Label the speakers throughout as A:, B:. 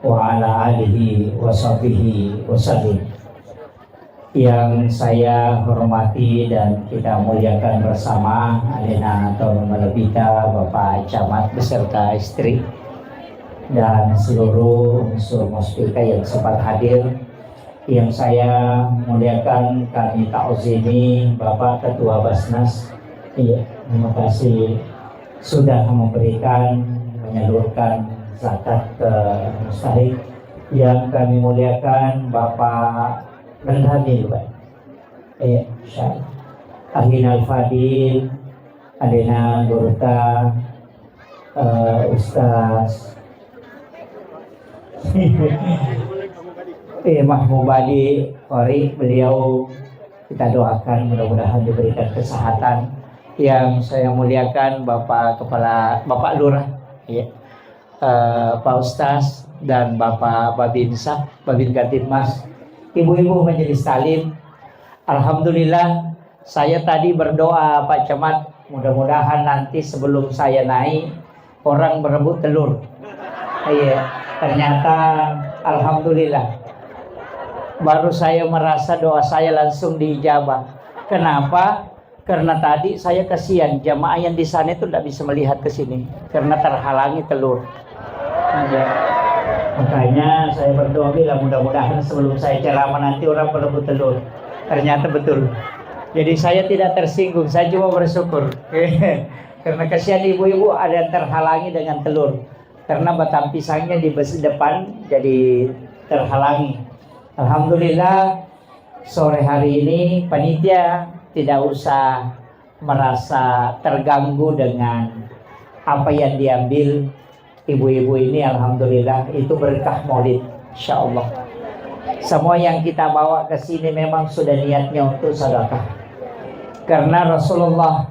A: wa ala alihi wa sahbihi wasallim. Yang saya hormati dan kita muliakan bersama Alena atau Malabika, Bapak Camat beserta istri dan seluruh unsur muspika yang sempat hadir. Yang saya muliakan, kami ta'zimi Bapak Ketua Basnas. Iya, terima kasih sudah memberikan, menyalurkan zakat ke mustahik. Yang kami muliakan Bapak Rendhani, Pak. Iya, insyaallah. Ahlina al-Fadil, Alena Gurta, Ustaz Mahmubadi Qori, beliau kita doakan mudah-mudahan diberikan kesehatan. Yang saya muliakan Bapak Lurah, ya, Pak Ustaz dan Bapak Babinsa, Babin Katibmas, ibu-ibu majelis talim. Alhamdulillah, saya tadi berdoa Pak Camat, mudah-mudahan nanti sebelum saya naik orang berebut telur. Iya, ternyata alhamdulillah baru saya merasa doa saya langsung diijabah. Kenapa? Karena tadi saya kasihan jamaah yang di sana itu tidak bisa melihat ke sini karena terhalangi telur. Ya. Makanya saya berdoa bilang mudah-mudahan sebelum saya ceramah nanti orang berebut telur. Ternyata betul. Jadi saya tidak tersinggung, saya cuma bersyukur. Karena kasihan ibu-ibu ada yang terhalangi dengan telur. Karena batang pisangnya di depan jadi terhalangi. Alhamdulillah sore hari ini panitia tidak usah merasa terganggu dengan apa yang diambil ibu-ibu ini. Alhamdulillah itu berkah maulid, insyaallah. Semua yang kita bawa ke sini memang sudah niatnya untuk sedekah. Karena Rasulullah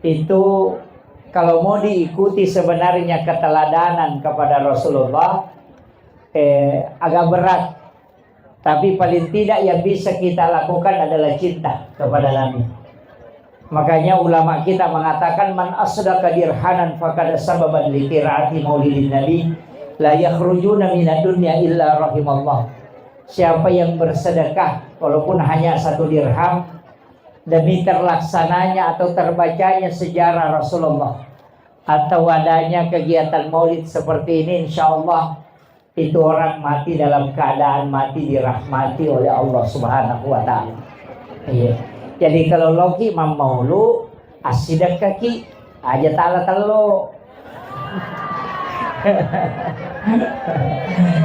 A: itu kalau mau diikuti sebenarnya keteladanan kepada Rasulullah agak berat. Tapi paling tidak yang bisa kita lakukan adalah cinta kepada Nabi. Makanya ulama kita mengatakan man asdaqa dirhanan faqad sababan li qiraati maulidin nabi la yakhrujuna minad dunya illa rahimallah. Siapa yang bersedekah walaupun hanya 1 dirham demi terlaksananya atau terbacanya sejarah Rasulullah atau adanya kegiatan maulid seperti ini, insyaallah itu orang mati dalam keadaan mati dirahmati oleh Allah Subhanahu wa taala. Iya. Jadi kalau logi maulu asidak kaki aja tala telo.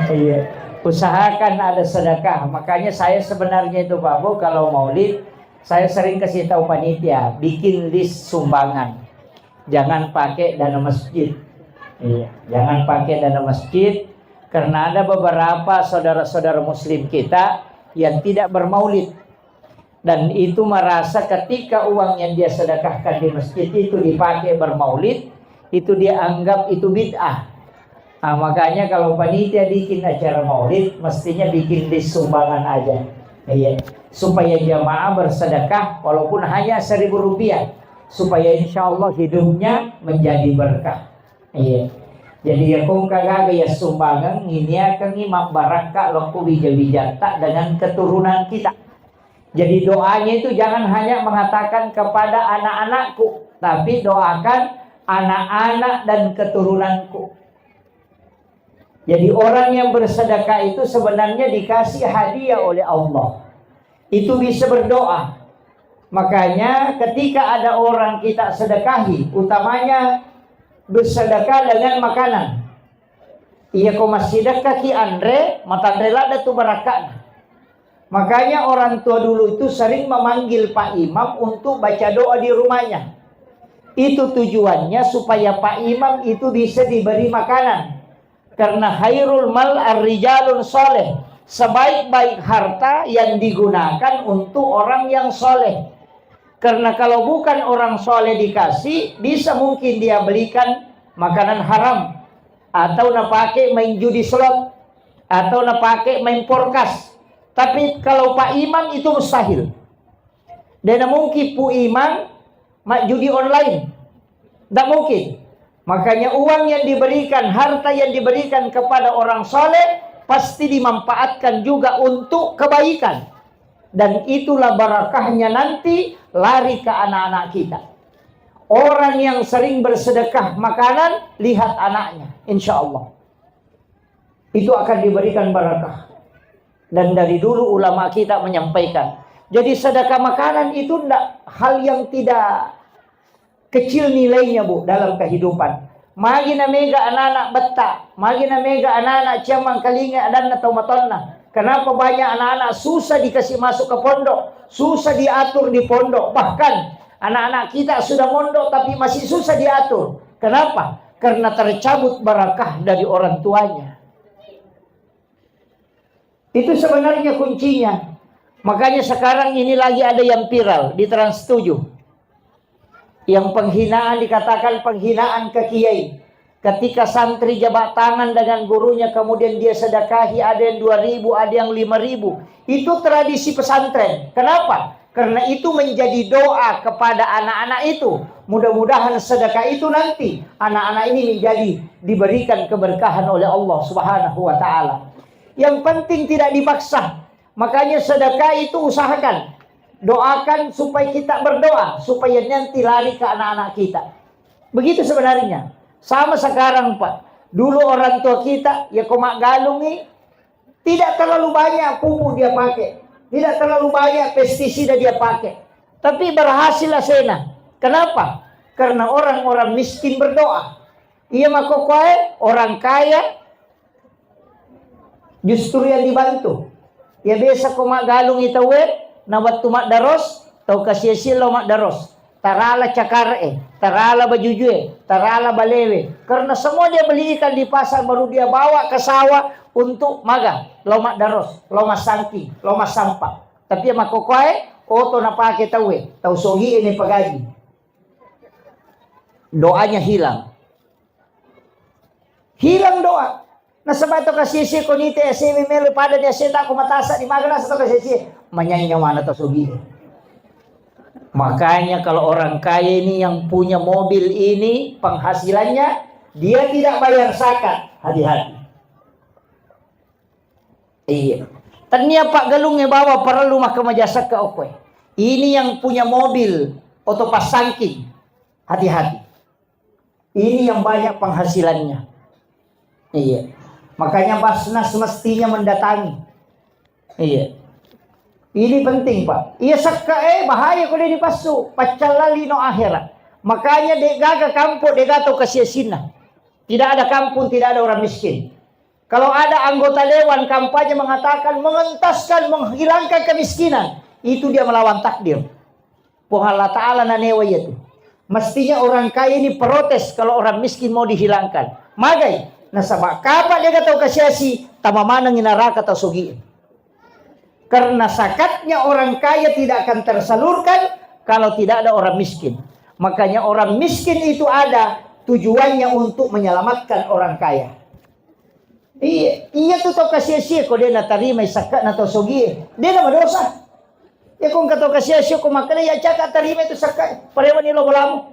A: Iya. Usahakan ada sedekah. Makanya saya sebenarnya itu Pak Bu, kalau maulid saya sering kasih tahu panitia bikin list sumbangan. Jangan pakai dana masjid. Iya. Jangan pakai dana masjid. Karena ada beberapa saudara-saudara muslim kita yang tidak bermaulid. Dan itu merasa ketika uang yang dia sedekahkan di masjid itu dipakai bermaulid, itu dia anggap itu bid'ah. Nah, makanya kalau panitia bikin acara maulid, mestinya bikin list sumbangan aja. Iya. Supaya jamaah bersedekah walaupun hanya Rp1.000. Supaya insya Allah hidupnya menjadi berkah. Iya. Jadi ya kung kagak ya sumbangan ini akan imam baraka laku bija-bijata dengan keturunan kita. Jadi doanya itu jangan hanya mengatakan kepada anak-anakku, tapi doakan anak-anak dan keturunanku. Jadi orang yang bersedekah itu sebenarnya dikasih hadiah oleh Allah. Itu bisa berdoa. Makanya ketika ada orang kita sedekahi, utamanya bersedekah dengan makanan. Iya kau masih sedekah ki Andre, matandre lada tu barakan. Makanya orang tua dulu itu sering memanggil Pak Imam untuk baca doa di rumahnya. Itu tujuannya supaya Pak Imam itu bisa diberi makanan. Karena khairul mal ar-rijalun soleh. Sebaik-baik harta yang digunakan untuk orang yang soleh. Karena kalau bukan orang soleh dikasih, bisa mungkin dia belikan makanan haram. Atau nak pakai main judi slot. Atau nak pakai main porkas. Tapi kalau Pak Imam itu mustahil. Dan mungkin Pu Imam mak judi online. Tak mungkin. Makanya uang yang diberikan, harta yang diberikan kepada orang soleh pasti dimanfaatkan juga untuk kebaikan. Dan itulah barakahnya nanti lari ke anak-anak kita. Orang yang sering bersedekah makanan, lihat anaknya, insya Allah itu akan diberikan barakah. Dan dari dulu ulama kita menyampaikan, jadi sedekah makanan itu tidak hal yang tidak kecil nilainya bu dalam kehidupan. Magi na mega anak-anak beta, magi na mega anak-anak ciamang kalinga dan atau matonna. Kenapa banyak anak-anak susah dikasih masuk ke pondok, susah diatur di pondok, bahkan anak-anak kita sudah mondok tapi masih susah diatur. Kenapa? Karena tercabut barakah dari orang tuanya. Itu sebenarnya kuncinya. Makanya sekarang ini lagi ada yang viral di Trans 7. Yang penghinaan, dikatakan penghinaan ke kiai. Ketika santri jabat tangan dengan gurunya, kemudian dia sedekahi, ada yang 2.000, ada yang 5.000. Itu tradisi pesantren. Kenapa? Karena itu menjadi doa kepada anak-anak itu. Mudah-mudahan sedekah itu nanti anak-anak ini menjadi diberikan keberkahan oleh Allah Subhanahu wa taala. Yang penting tidak dipaksa. Makanya sedekah itu usahakan. Doakan supaya kita berdoa, supaya nanti lari ke anak-anak kita. Begitu sebenarnya. Sama sekarang Pak. Dulu orang tua kita, ya komak galungi, tidak terlalu banyak pupuk dia pakai. Tidak terlalu banyak pestisida dia pakai. Tapi berhasil sena. Kenapa? Karena orang-orang miskin berdoa. Ia makokoe, orang kaya justru yang dibantu. Ya biasa komak galung itawe, nawat tumak daros, tau kasih silo mak daros. Tarala cakare, tarala bajujue, tarala balewe. Karena semua dia beli ikan di pasar baru dia bawa ke sawah untuk magang. Lomak daros, lomak sangki, lomak sampah. Tapi yang makokoe, oto na pake tawe, tau sogi ini pagaji. Doanya hilang. Hilang doa. Na sabato kasisi konite asimi melo pada dia senta ko matasa di magana sa kasisi. Manyanya mana to sogi. Makanya kalau orang kaya ini yang punya mobil ini penghasilannya dia tidak bayar zakat, hati-hati. Iya. Tanya Pak Galungnya bawa perlu maka majasak ke okwe. Ini yang punya mobil oto pasangking, hati-hati. Ini yang banyak penghasilannya. Iya. Makanya Basnas mestinya mendatangi. Iya. Ini penting Pak. Iya sakka bahaya kalau dia dipasu. Pacalali no akhirat. Makanya dek gaga kampung dek gato kasiasina. Tidak ada kampung, tidak ada orang miskin. Kalau ada anggota dewan kampanye mengatakan mengentaskan, menghilangkan kemiskinan, itu dia melawan takdir. Allah Ta'ala nanewa itu. Mestinya orang kaya ini protes kalau orang miskin mau dihilangkan. Magai. Nasabak kapan dia gato kasiasi, tamamanang inaraka atau sugiin. Karena zakatnya orang kaya tidak akan tersalurkan kalau tidak ada orang miskin. Makanya orang miskin itu ada tujuannya untuk menyelamatkan orang kaya. Iya tuh tau kasih-kasih kok dia natarima zakat atau sogi. Dia nama dosa. Ya kung katau kasih-kasih kok makanya ya cakap tarima itu zakat. Parewan nilo bolamu.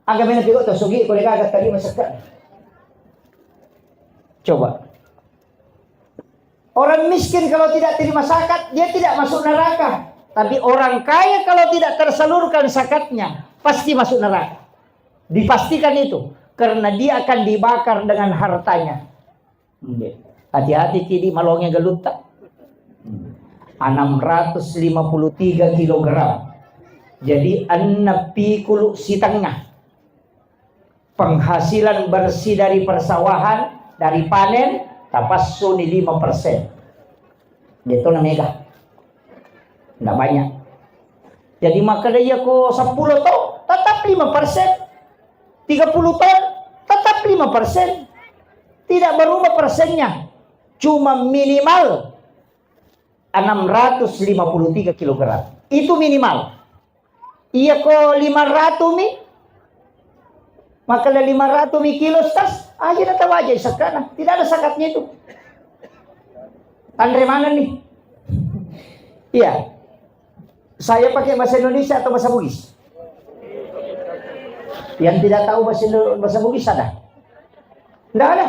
A: Agak menapigo atau sogi kok dia kagak tarima zakat. Coba. Orang miskin kalau tidak terima zakat, dia tidak masuk neraka. Tapi orang kaya kalau tidak tersalurkan zakatnya, pasti masuk neraka. Dipastikan itu. Karena dia akan dibakar dengan hartanya. Hati-hati kini malongnya gelutak. 653 kilogram. Jadi annapikulu sitengah. Penghasilan bersih dari persawahan, dari panen, tapassu ni 5%. Itu na mega. Tidak banyak. Jadi maka dia ko 10 ton, tetap 5%. 30 ton, tetap 5%. Tidak berubah persennya. Cuma minimal 653 kilogram. Itu minimal. Iya ko 500 mi. Maka 500 mi kilo tas. Aja na tawa aja sakana. Tidak ada zakatnya itu. Andre mana nih? Iya. Saya pakai bahasa Indonesia atau bahasa Bugis? Yang tidak tahu bahasa Bugis ada? Tidak ada.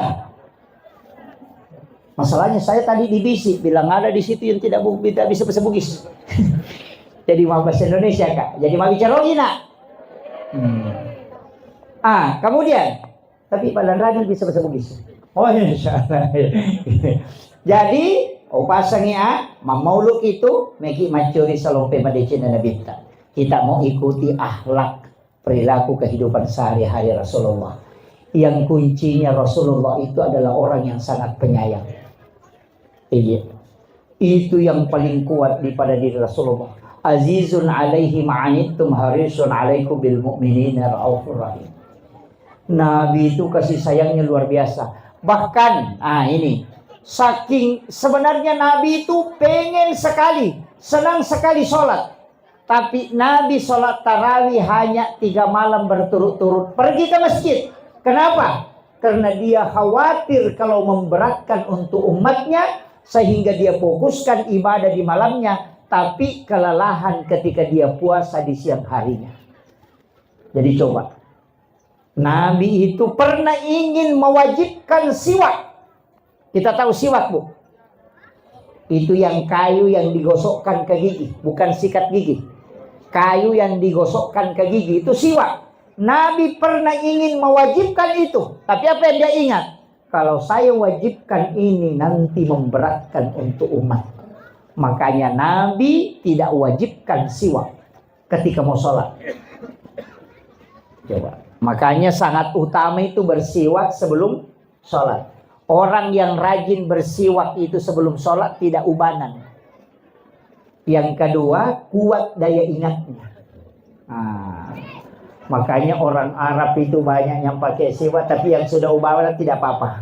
A: Masalahnya saya tadi dibisik bilang ada di situ yang tidak bisa bahasa Bugis. Jadi mau bahasa Indonesia Kak. Jadi mau bicara nak. Kemudian tapi Pak Landrani bisa bahasa Bugis. Oh insyaallah. Jadi pasangnya mamauluk itu meki macuri salompe madecina nabita. Kita mau ikuti akhlak perilaku kehidupan sehari-hari Rasulullah. Yang kuncinya Rasulullah itu adalah orang yang sangat penyayang. Iya. Itu yang paling kuat pada diri Rasulullah. Azizun alaihi ma'anittum harisun alaikum bil mu'minina raufur rahim. Nabi itu kasih sayangnya luar biasa. Bahkan ini saking sebenarnya Nabi itu pengen sekali, senang sekali sholat. Tapi Nabi sholat tarawih hanya 3 malam berturut-turut pergi ke masjid. Kenapa? Karena dia khawatir kalau memberatkan untuk umatnya, sehingga dia fokuskan ibadah di malamnya, tapi kelelahan ketika dia puasa di siang harinya. Jadi coba, Nabi itu pernah ingin mewajibkan siwak. Kita tahu siwak, Bu? Itu yang kayu yang digosokkan ke gigi, bukan sikat gigi. Kayu yang digosokkan ke gigi itu siwak. Nabi pernah ingin mewajibkan itu, tapi apa yang dia ingat? Kalau saya wajibkan ini nanti memberatkan untuk umat. Makanya Nabi tidak wajibkan siwak ketika mau sholat. Coba. Makanya sangat utama itu bersiwak sebelum sholat. Orang yang rajin bersiwak itu sebelum sholat tidak ubanan. Yang kedua, kuat daya ingatnya. Makanya orang Arab itu banyak yang pakai siwak, tapi yang sudah ubanan tidak apa-apa.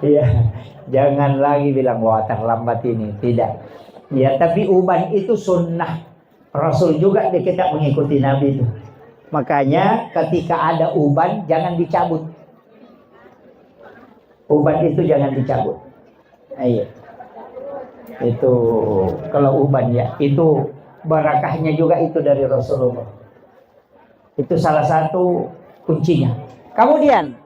A: Iya. Jangan lagi bilang wah terlambat ini, tidak. Ya, tapi uban itu sunnah. Rasul juga kita mengikuti Nabi itu. Makanya ketika ada uban jangan dicabut. Uban itu jangan dicabut. Iya. Itu kalau uban ya, itu barakahnya juga itu dari Rasulullah. Itu salah satu kuncinya. Kemudian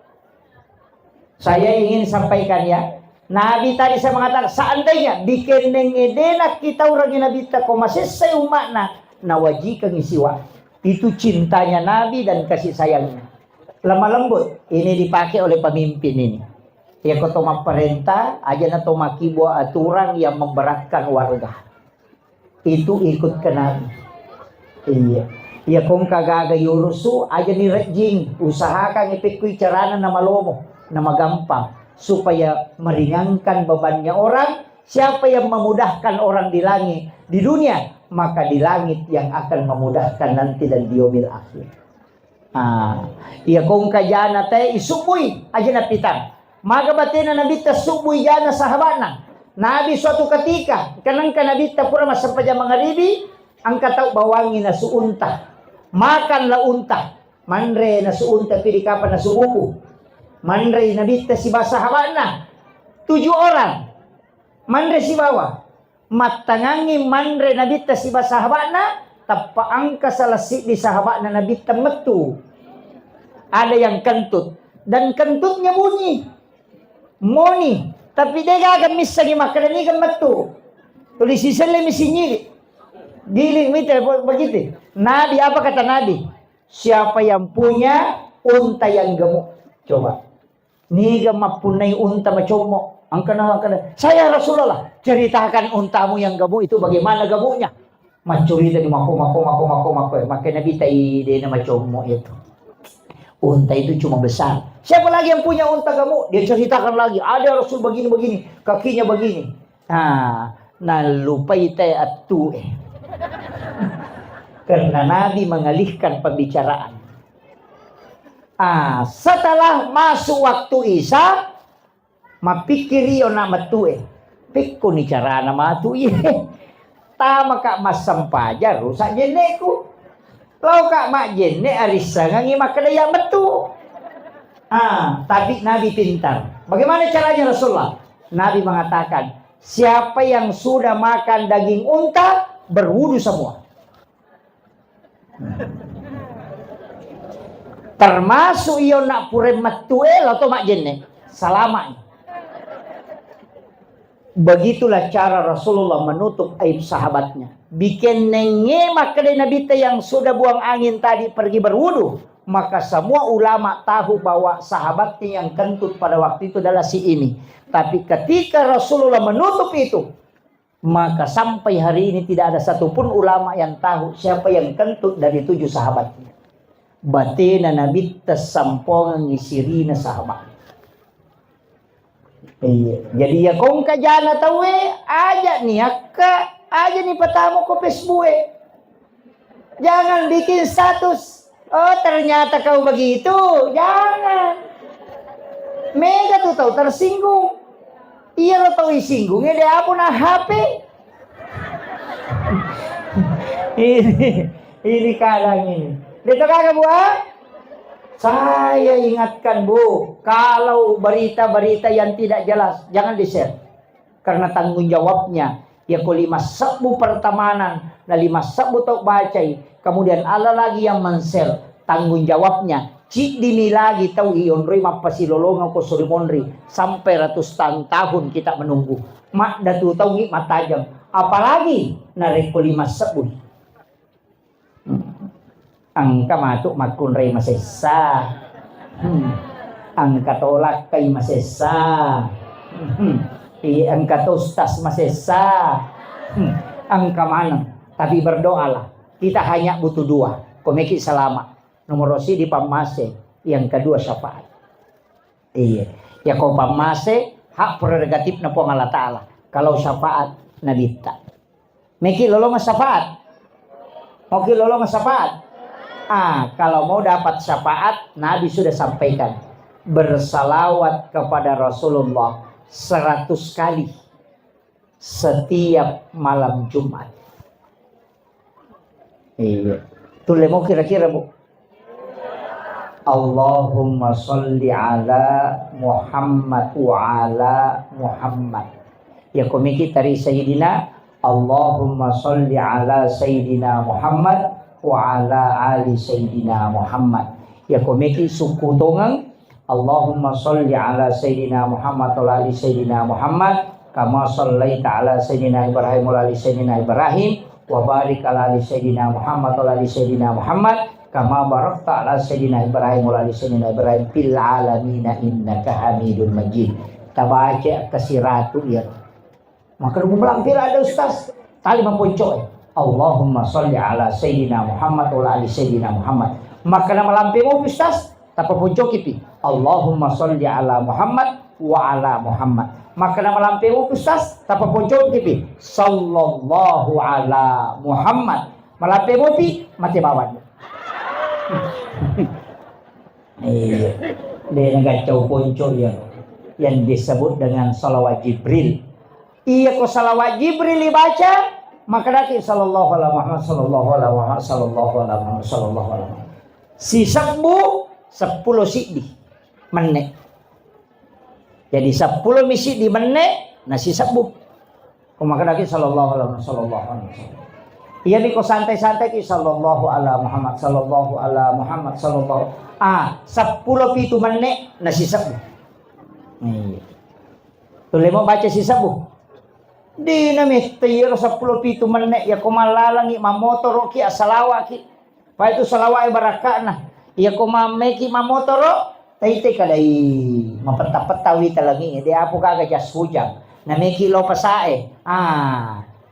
A: saya ingin sampaikan ya, Nabi tadi saya mengatakan seandainya dikeneng edena kita orang Nabi ta masih saya umatna nawaji kang isiwa. Itu cintanya Nabi dan kasih sayangnya. Lemah lembut ini dipakai oleh pemimpin ini. Ya kotoma perintah aja na tomaki buat aturan yang memberatkan warga. Itu ikut ke Nabi. Iya. Ya kung kagaga yurusu aja ni rejing usahakan ipikui carana na malomo na magampang supaya meringankan bebannya orang. Siapa yang memudahkan orang di langit di dunia, maka di langit yang akan memudahkan nanti dan di yaumil akhir. Ya kung kajana teh isubuy aja na pitang. Maka batina Nabi ta subuy jana sahabatna. Nabi suatu ketika kanang Nabi ta pura masampaja mangaribi ang kataw bawangi na suunta. Makanlah unta. Manre na suunta pili kapan na subuku. Manre Nabi ta si sahabatna 7 orang. Manre si bawa. Matangangi manre Nabi ta si sahabatna tapaang kasalasi di sahabatna Nabi ta metu. Ada yang kentut dan kentutnya bunyi. Moni, tapi dia gagam misa di makarani kan metu. Tulis sisele misinyiri. Giling mitra begitu. Nabi apa kata Nabi? Siapa yang punya unta yang gemuk? Coba. Ni mapunay unta macomo. Angkana. Saya Rasulullah, ceritakan untamu yang gemuk itu bagaimana gemuknya? Macuri tadi mako. Maka Nabi taide na macomo itu. Unta itu cuma besar. Siapa lagi yang punya unta gemuk? Dia ceritakan lagi. Ada Rasul begini, kakinya begini. Lupai teh atu. Karena Nabi mengalihkan pembicaraan. Setelah masuk waktu Isya, mapikiri yo na matue. Pikko ni cara na matue. Tama ka masampaja rusak jeneku. Lau kak mak jenne arisa ngangi makadaya metu. Tapi Nabi pintar. Bagaimana caranya Rasulullah? Nabi mengatakan, siapa yang sudah makan daging unta berwudu semua. Termasuk iyo nak pure matuel atau mak jenne salama. Begitulah cara Rasulullah menutup aib sahabatnya. Bikin nengemak kedai Nabi yang sudah buang angin tadi pergi berwudu. Maka semua ulama tahu bahwa sahabatnya yang kentut pada waktu itu adalah si ini. Tapi ketika Rasulullah menutup itu, maka sampai hari ini tidak ada satupun ulama yang tahu siapa yang kentut dari 7 sahabatnya. Batina Nabi tersampongan ngisirina sahabat. Iya. Jadi ya kong kajana tahu aja nih aja nih petamu ke Facebook. Jangan bikin status. Oh ternyata kau begitu. Jangan. Mega tuh tahu tersinggung. Iya lo tahu disinggungnya dia apa nah HP. ini kadang ini. Betul kagak buah? Saya ingatkan Bu, kalau berita-berita yang tidak jelas jangan di-share. Karena tanggung jawabnya ya ko 5 sebu pertemanan, na 5 sebu tok bacai, kemudian ala lagi yang men-share. Tanggung jawabnya cik dini lagi tahu ionri mapasilolongan ko surimonri sampai tahun kita menunggu. Mak datu tahu ngi matajam. Apalagi narik ko 5 sebu. Angka matuk makun rey masesa. Angka tolak kay masesa. Angka tostas masesa. Angka mana? Tapi berdoalah. Kita hanya butuh 2. Komeki selamat. Nomor rosi di pamase. Yang kedua syafaat. Iya. Ya kau pamase hak prerogatif na po Allah Ta'ala. Kalau syafaat nabita. Meki lolong syafaat. Moki lolong syafaat. Kalau mau dapat syafaat, Nabi sudah sampaikan. Bersalawat kepada Rasulullah 100 kali setiap malam Jumat. Iya. Tuh mau kira-kira Bu. Allahumma sholli ala Muhammad wa ala Muhammad. Ya komiki tari Sayyidina Allahumma sholli ala Sayyidina Muhammad wa ala ali Sayyidina Muhammad. Ya komiki suku tongang Allahumma sholli ala Sayyidina Muhammad wa ali Sayyidina Muhammad kama shallaita ala Sayyidina Ibrahim wa ali Sayyidina Ibrahim wa barik ala ali Sayyidina Muhammad wa ali Sayyidina Muhammad kama barakta ala Sayyidina Ibrahim wa ali Sayyidina Ibrahim fil alamin innaka Hamidum Majid. Tabaca kasiratu ya. Maka melampir ada ustaz tali mempuncok. Allahumma sholli ala Sayyidina Muhammad wa ali Sayyidina Muhammad. Maka nama lampimu ustaz tapa puncok kipi. Allahumma sholli ala Muhammad wa ala Muhammad. Maka nama lampimu ustaz tapa puncok kipi. Sallallahu ala Muhammad. Malampimu pi mati bawan. Dia ngacau puncok yang disebut dengan salawat Jibril. Iya kok salawat Jibril dibaca maka daki sallallahu alaihi Muhammad sallallahu alaihi Muhammad sallallahu alaihi Muhammad sallallahu alaihi. Si sabu 10 sidi menek. Jadi 10 misi di menek nasi sabu. Maka daki sallallahu alaihi Muhammad sallallahu alaihi. Iya ni ko santai-santai ki sallallahu alaihi Muhammad sallallahu alaihi Muhammad sallallahu. 10 pitu menek nasi sabu. Tuh mau baca si sabu. Di nami tayar 10 pitu menek ya kumalalangi mamotoro ki asalawa ki. Pa itu salawai barakana. Ya kumameki mamotoro taite kadai mapeta-petawi talangi dia apu kaga jas hujang. Nameki lo pasae.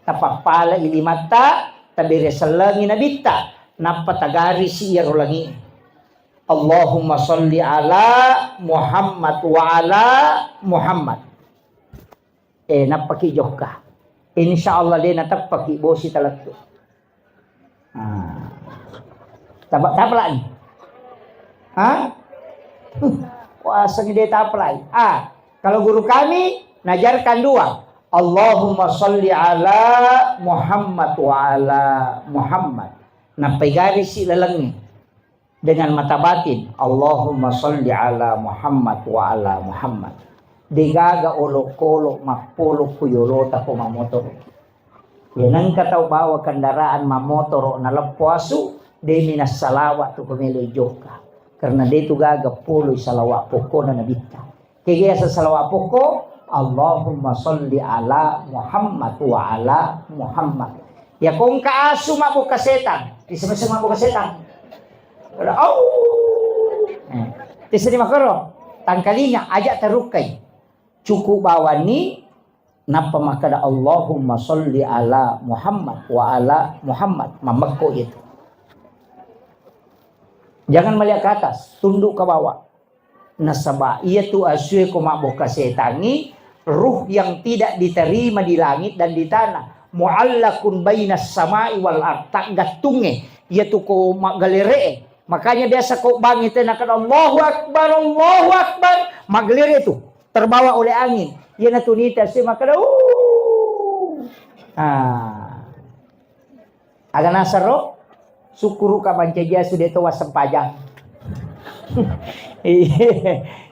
A: Tapapala ilimata tabire salangi nabita napatagari siya rolangi. Allahumma sholli ala Muhammad wa ala Muhammad. Napaki joka. Insyaallah dia natapaki bosi talatu. Tapalay. Kuasa ni dia tapalay. Kalau guru kami najarkan 2. Allahumma sholli ala Muhammad wa ala Muhammad. Napigari si lalangi dengan mata batin. Allahumma sholli ala Muhammad wa ala Muhammad. Digaga olok-olok mapulok kuyolota ko mamotor. Yan ang kataw bawa kendaraan mamotor na lampuasu de minas salawa to kumilo joka. Karena dia itu gagap puluh salawat pokok na nabita. Kaya sa salawat pokok, Allahumma salli ala Muhammad wa ala Muhammad. Ya kung kaaso mabuk kasetan, isa-isa mabuk kasetan. Isa di makaro, tangkalinya ajak terukay. Cukup bawa ni napa makada Allahumma salli ala Muhammad wa ala Muhammad, mamako itu. Jangan melihat ke atas, tunduk ke bawah. Nasaba ia tu asy ko mabuk kasetangi, ruh yang tidak diterima di langit dan di tanah. Mu'allakun bainas samai wal ard, tak gatunge yaitu ko magalere. Makanya biasa ko bangit na kan Allahu akbar magalere itu terbawa oleh angin. Ia na tunita si makada aga nasaro sukuru ka banceja sudah tawa sempajang.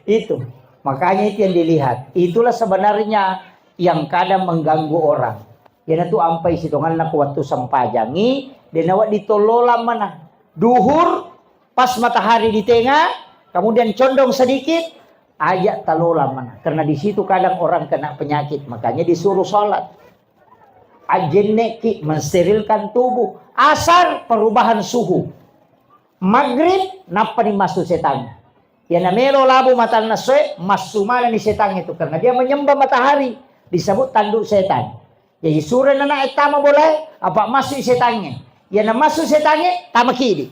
A: Itu makanya itu yang dilihat. Itulah sebenarnya yang kadang mengganggu orang. Yana tu ampai sidongan na waktu sampajangi dan awak ditolola mana duhur pas matahari di tengah kemudian condong sedikit ajak talola mana karena di situ kadang orang kena penyakit makanya disuruh sholat. Ajeneki mensterilkan tubuh. Asar perubahan suhu. Maghrib napa ni masuk setan. Ya namero labu mata naswe masumana ni setan itu karena dia menyembah matahari disebut tanduk setan. Jadi sura nana etama boleh apa masuk setannya. Ya na masuk setannya tama kiri.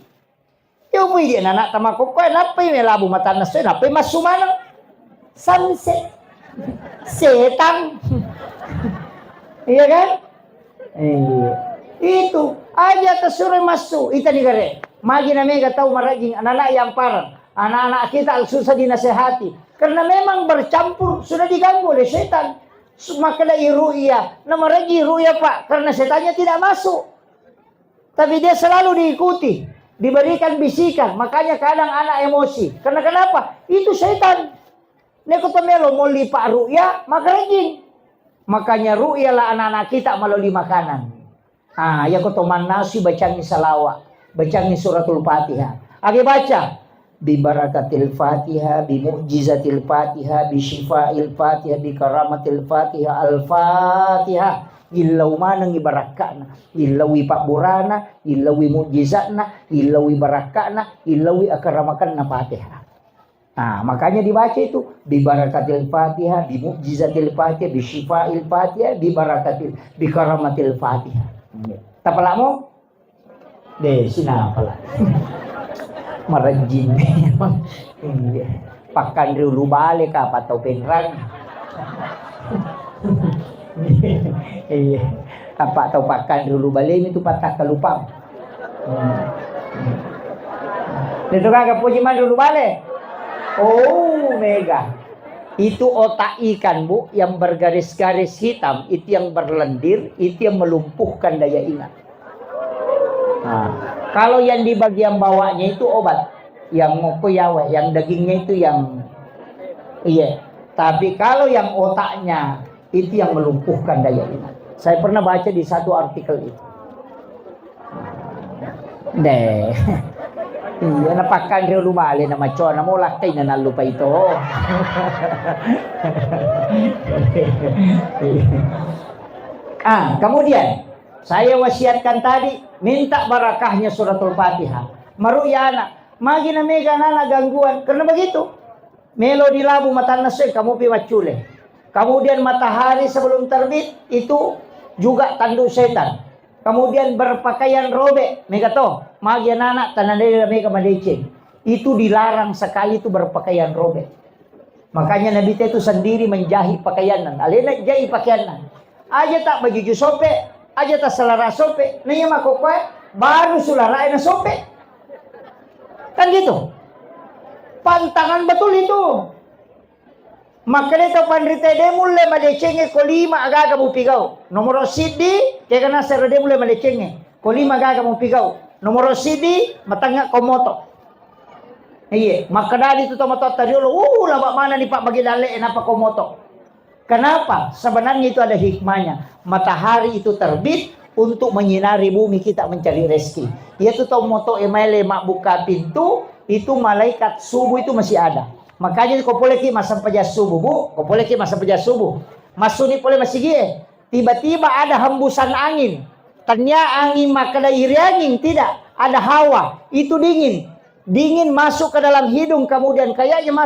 A: Yo pui dia nana tama kokoi napa me labu mata naswe napa masumana sunset. Setan. Iya kan? Itu aja tersuruh masuk itu negara. Magi na mega tahu marajing anak-anak yang parang. Anak-anak kita susah dinasehati karena memang bercampur sudah diganggu oleh setan. Maka ru'ya namaragi ru'ya pak karena setannya tidak masuk tapi dia selalu diikuti diberikan bisikan makanya kadang anak emosi karena kenapa itu setan nekotomelo mau lipat ru'ya maka rajin makanya ru'ya lah anak-anak kita melalui makanan ya kotoman nasi bacaan salawat bacaan suratul fatihah agi baca bi barakatil Fatihah, bi mu'jizatil Fatihah, bi syifa'il Fatihah, bi karamatil Fatihah, al-Fatihah. Ilaw manang ibarakana, ilawi pakburana, ilawi mu'jizatna, ilawi barakana, ilawi akaramakan na Fatihah. Makanya dibaca itu bi barakatil Fatihah, bi mu'jizatil Fatihah, bi syifa'il Fatihah, bi karamatil Fatihah. Tapala mo? Sinapala. Marajin pakan dulu balik apa tau penrang apa tau pakan dulu balik itu patah kelupang itu kagak puji man dulu balik mega itu otak ikan bu yang bergaris-garis hitam itu yang berlendir itu yang melumpuhkan daya ingat. Kalau yang di bagian bawahnya itu obat, yang mokoyawe, yang dagingnya itu yang Tapi kalau yang otaknya itu yang melumpuhkan daya ingat. Saya pernah baca di satu artikel itu. Iya, napakan rin lumali na macho na mo laktay na nalupa ito. Kemudian saya wasiatkan tadi minta barakahnya suratul Fatihah. Maruya anak, magi na mega na gangguan karena begitu. Melo di labu mata nasib kamu piwacule. Kemudian matahari sebelum terbit itu juga tanduk setan. Kemudian berpakaian robek, mega to, magi anak tanandai mega madeceng. Itu dilarang sekali itu berpakaian robek. Makanya Nabi itu sendiri menjahit pakaianan. Alena jahit pakaianan. Aja tak baju sope, aja tak selara sope. Nanya makokoy, baru sulara na sope. Kan gitu. Pantangan betul itu. Makanya to pandrite de mulle madecenge kolima agaga mo pigaw. Nomoro sidi kaya kana sa de mulle madecenge. Kolima agaga mo pigaw. Nomoro sidi matanga komoto. Iye, makadali to tomato tariolo. Laba mana ni Pak bagi dale enapa komoto. Kenapa? Sebenarnya itu ada hikmahnya. Matahari itu terbit, untuk menyinari bumi kita mencari rezeki. Yaitu tahu moto email mak buka pintu, itu malaikat subuh itu masih ada. Makanya kau boleh ki masa pejas subuh, Bu. Kau boleh ki masa pejas subuh. Masuk ni boleh masih gie. Tiba-tiba ada hembusan angin. Ternyata angin maka ada iri angin, tidak. Ada hawa, itu dingin. Dingin masuk ke dalam hidung, kemudian kayaknya masuk